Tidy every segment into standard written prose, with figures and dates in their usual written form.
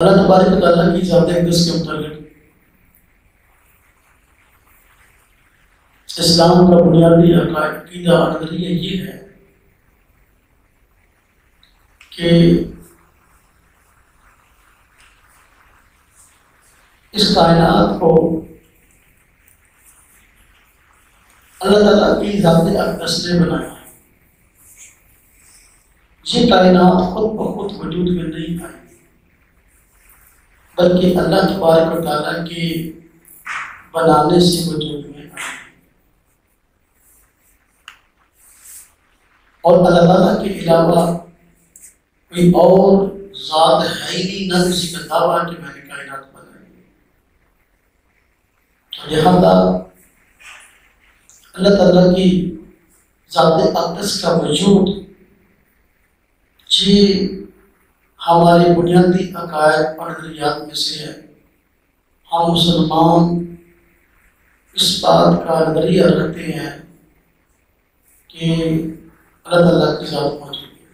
اللہ تبارک و تعالیٰ کی ذات اقدس کے متعلق اسلام کا بنیادی عقیدہ اور نظریہ یہ ہے کہ اس کائنات کو اللہ تعالیٰ کی ذات اقدس نے بنایا ہے۔ یہ کائنات خود بخود وجود میں نہیں آئی، بلکہ اللہ تبارک و تعالیٰ کے بنانے سے وجود میں آئی، اور اللہ تعالیٰ کے علاوہ کوئی اور ذات ہے ہی نہیں، نہ کسی کا دعویٰ کہ میں نے کائنات بنائی۔ تو لہٰذا اللہ تعالیٰ کی ذات اقدس کا وجود یہ ہمارے بنیادی عقائد اور نظریات میں سے ہے۔ ہم مسلمان اس بات کا نظریہ رکھتے ہیں کہ اللہ تعالیٰ کی ذات موجود ہے،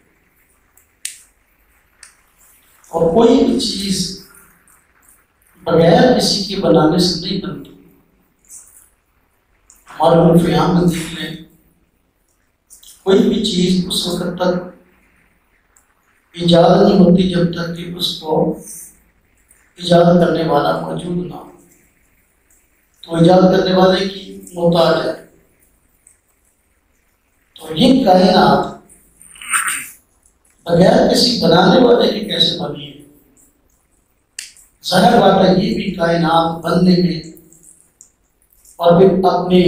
اور کوئی بھی چیز بغیر کسی کے بنانے سے نہیں بنتی۔ ہمارے عرف عام میں دیکھ لیں، کوئی بھی چیز اس وقت تک ایجاد نہیں ہوتی جب تک کہ اس کو ایجاد کرنے والا موجود نہ ہو، تو ایجاد کرنے والے کی محتاج ہے۔ تو یہ کائنات بغیر کسی بنانے والے کے کیسے بنی ہے؟ ظاہر بات ہے یہ بھی کائنات بننے میں اور پھر اپنے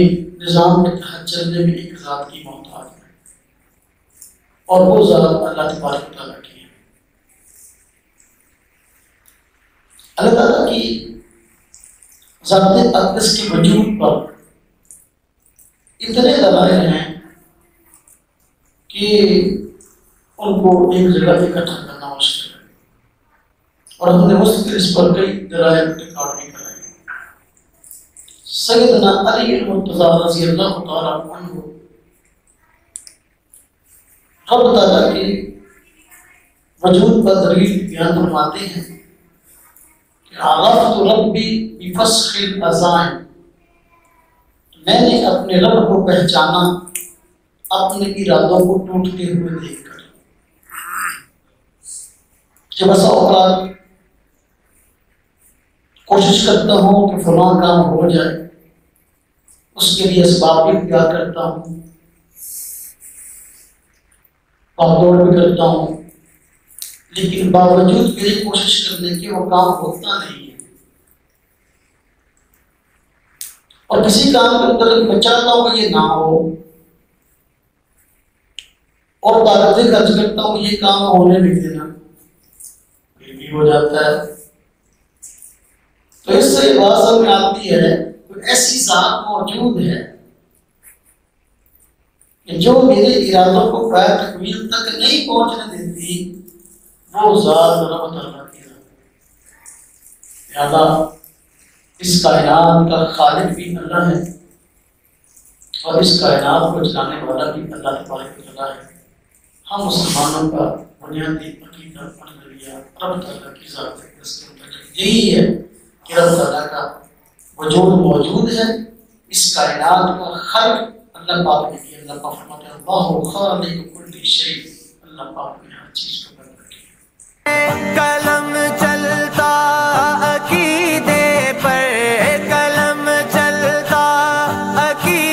نظام کے تحت چلنے میں ایک ذات کی محتاج ہے، اور وہ ذات اللہ تبارک و تعالیٰ کی ہے۔ اللہ تعالیٰ کی ذات اقدس کے وجود پر اتنے دلائل ہیں کہ ان کو ایک جگہ اکٹھا کرنا مشکل ہے، اور ہم نے مستقل اس پر کئی دلائل ریکارڈ بھی کرائے ہیں۔ سیدنا علی المرتضیٰ رضی اللہ تعالیٰ عنہ رب تعالیٰ کے وجود پر دلیل بیان فرماتے ہیں کہ عرفت ربی بفسخ العزائم، میں نے اپنے رب کو پہچانا اپنے ارادوں کو ٹوٹتے ہوئے دیکھ کر۔ کہ بسا اوقات کوشش کرتا ہوں کہ فلاں کام ہو جائے، اس کے لیے اسباب بھی اختیار کرتا ہوں، بھاگ دوڑ بھی کرتا ہوں، لیکن باوجود میری کوشش کرنے کے وہ کام ہوتا نہیں ہے۔ اور کسی کام کے متعلق میں چاہتا ہوں کہ یہ نہ ہو، اور طاقتیں خرچ کرتا ہوں یہ کام ہونے نہیں دینا، یہ بھی ہو جاتا ہے۔ تو اس سے یہ بات سمجھ میں آتی ہے کہ ایسی ذات موجود ہے کہ جو میرے ارادوں کو غیر تکمیل تک نہیں پہنچنے دیتی، وہ ذات رب تعالیٰ کی ذات ہے۔ لہٰذا اس کائنات کا خالق بھی اللہ ہے، اور اس کائنات کو چلانے والا بھی اللہ تبارک و تعالیٰ ہے۔ ہم مسلمانوں کا بنیادی عقیدہ اور نظریہ رب تعالیٰ کی ذات اقدس کے متعلق یہی ہے کہ رب تعالیٰ کا وجود موجود ہے۔ اس کائنات کا خلق اللہ پاک نے کیا۔ اللہ پاک فرماتے ہیں اللہ خالق کل شیء، اللہ پاک نے ہر چیز کو پیدا کیا۔ قلم چلتا عقیدے پر، قلم چلتا عقیدے